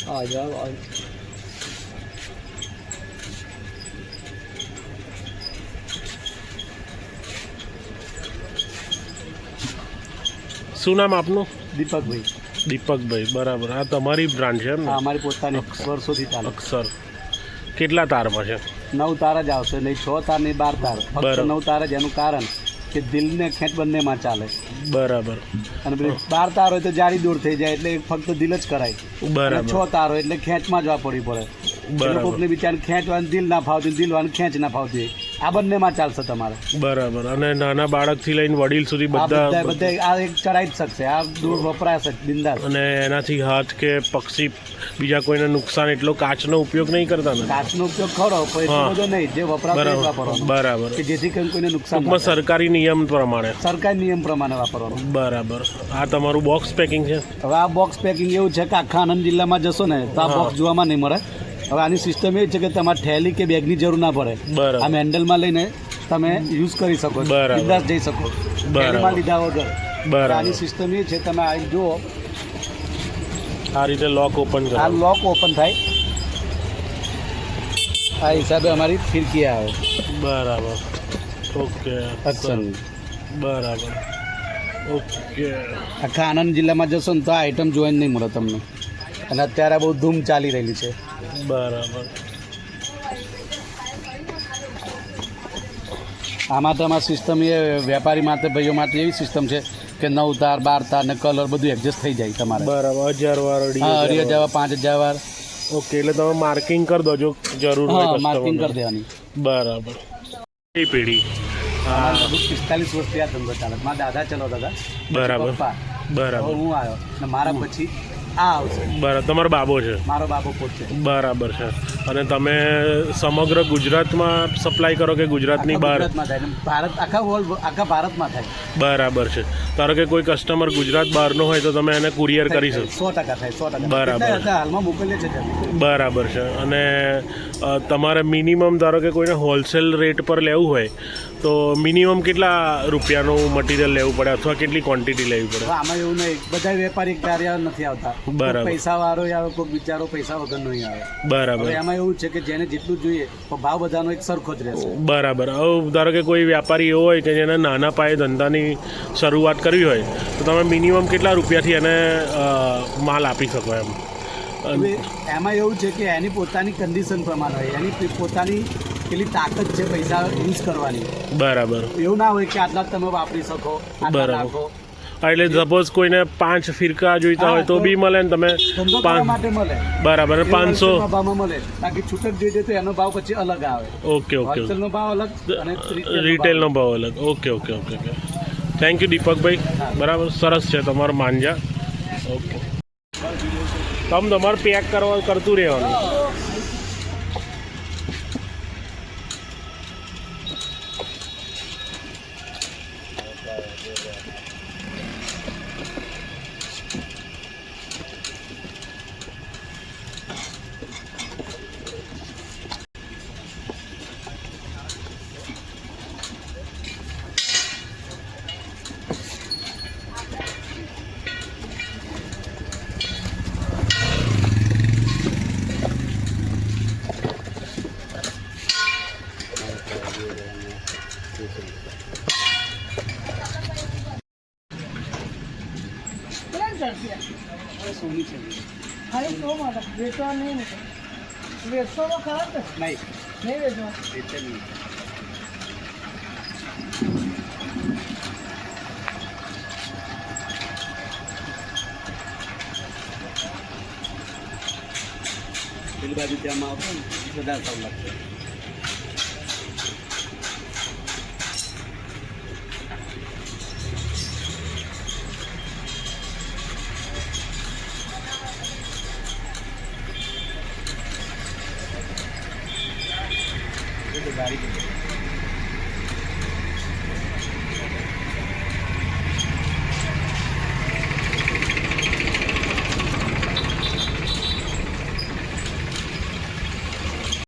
आ जाओ શું નામ આપનું? દીપકભાઈ. દીપકભાઈ, બરાબર. આ તમારી બ્રાન્ડ છે એમ ને? અમારી પોતાની વર્ષોથી ચાલે. અક્ષર કેટલા તારમાં છે? 9 તાર જ આવશે, નહીં 6 તાર નહીં 12 તાર. ફક્ત 9 તાર જ, એનું કારણ કે દિલને ખેંચ બંનેમાં ચાલે. બરાબર. અને પેલી 12 તાર હોય તો જારી દૂર થઈ જાય, એટલે ફક્ત દિલ જ કરાય. બરાબર. 6 તાર હોય એટલે ખેંચમાં જ વાપરવી પડે. બરાબર. કોકને બિચારાને ખેંચવાનું દિલ ના ફાવતું, દિલવાનું ખેંચ ના ફાવતી. આ બંનેમાં ચાલશે તમારે. બરાબર. અને નાના બાળકથી લઈને વડીલ સુધી બધા બધા આ એક ચડાઈ જ શકશે. આ દૂર વપરાશે બિંદાસ. અને એનાથી હાથ કે પક્ષી બીજા કોઈને નુકસાન એટલો કાચનો ઉપયોગ નહીં કરતા ને? કાચનો ઉપયોગ ખરો પણ એટલો બધો નહીં, જે વપરાશ વાપરવાનો. બરાબર. કે જેથી કોઈને નુકસાન ટૂંકમાં સરકારી નિયમ પ્રમાણે, સરકારી નિયમ પ્રમાણે વાપરવાનું. બરાબર. આ તમારું બોક્સ પેકિંગ છે? હવે આ બોક્સ પેકિંગ એવું છે કે આખા આણંદ જિલ્લામાં જશો ને તો આ બોક્સ જોવામાં નહીં મળે. હવે આની સિસ્ટમ એ છે કે તમારે થેલી કે બેગની જરૂર ના પડે. બરાબર. આ હેન્ડલમાં લઈને તમે યુઝ કરી શકો, બરાબર. બિંદાસ જઈ શકો થેલીમાં લીધા વગર. બરાબર. આની સિસ્ટમ એ છે, તમે આ જુઓ, આ રીતે લોક ઓપન કરો. આ લોક ઓપન થાય, આ હિસાબે અમારી ફિરકી આવે. બરાબર. ઓકે. અચ્છા. બરાબર. ઓકે. આખા આણંદ જિલ્લામાં જશો ને તો આ આઈટમ જોઈને નહીં મળે તમને. અને અત્યારે બહુ ધૂમ ચાલી રહેલી છે. બરાબર. આમાં તમારી સિસ્ટમ એ વેપારી માટે, ભાઈઓ માટે એવી સિસ્ટમ છે કે 9 તાર 12 તાર ને કલર બધું એડજસ્ટ થઈ જાય તમારે. બરાબર. 1000 વાર, 2,000 વાર, 5,000 વાર. ઓકે. એટલે તમે માર્કિંગ કરી દો જો જરૂર હોય. હા, માર્કિંગ કરી દેવાની. બરાબર. એ પેઢી 45 વર્ષથી આ ધંધો ચાલે. મારા દાદા ચલાવતા હતા. બરાબર. પપ્પા. બરાબર. હું આવ્યો ને મારા પછી આ આવશે. બરાબર. તમારો બાબો છે? મારો બાબો પોતે. બરાબર છે. અને તમે સમગ્ર ગુજરાતમાં સપ્લાય કરો કે ગુજરાતની બહાર? ગુજરાતમાં થાય ને ભારત, આખા ભારતમાં થાય. બરાબર છે. ધારો કે કોઈ કસ્ટમર ગુજરાત બહારનો હોય તો તમે એને કુરિયર કરી શકો? 100% થાય, 100%. બરાબર. હાલમાં મોકલીએ છે. બરાબર છે. અને તમારે મિનિમમ ધારો કે કોઈને હોલસેલ રેટ પર લેવું હોય તો મિનિમમ કેટલા રૂપિયાનું મટીરિયલ લેવું પડે અથવા કેટલી ક્વોન્ટિટી લેવી પડે? આમાં એવું નહીં, બધા વેપારી કાર્ય નથી આવતા. બરાબર. પૈસા વાળો આવે, કોઈ બિચારો પૈસા વગર નહીં આવે. બરાબર. એમાં એવું છે કે જેને જેટલું જોઈએ તો ભાવ બધાનો એક સરખો જ રહેશે. બરાબર. હવે ધારો કે કોઈ વ્યાપારી એવો હોય કે જેને નાના પાયે ધંધાની શરૂઆત કરવી હોય તો તમે મિનિમમ કેટલા રૂપિયાથી એને માલ આપી શકો એમ? એમાં એવું છે કે એની પોતાની કન્ડિશન પ્રમાણે હોય, એની પોતાની પેલી તાકાત છે પૈસા યુઝ કરવાની. બરાબર. એવું ના હોય કે આટલા તમે વાપરી શકો, આટલા નાખો. એટલે સપોઝ કોઈને 5 ફિરકા જોઈતા હોય તો બી મળે ને? તમે ધંધો કરવા માટે મળે. બરાબર. 500 ભાવમાં મળે. બાકી છૂટક જોઈએ તો એનો ભાવ પછી અલગ આવે. ઓકે. ઓકે. હોલસેલનો ભાવ અલગ અને રિટેલનો ભાવ અલગ. Okay. Okay. Okay. Okay. Thank you દીપકભાઈ. બરાબર. સરસ છે તમારું માંજા. ઓકે. તમે તમારે પેક કરતું રહેવાનું. સોની છે. નહીં. પેલી બાજુ ત્યાં આવશે ને વધારે સારું લાગશે. ગાડી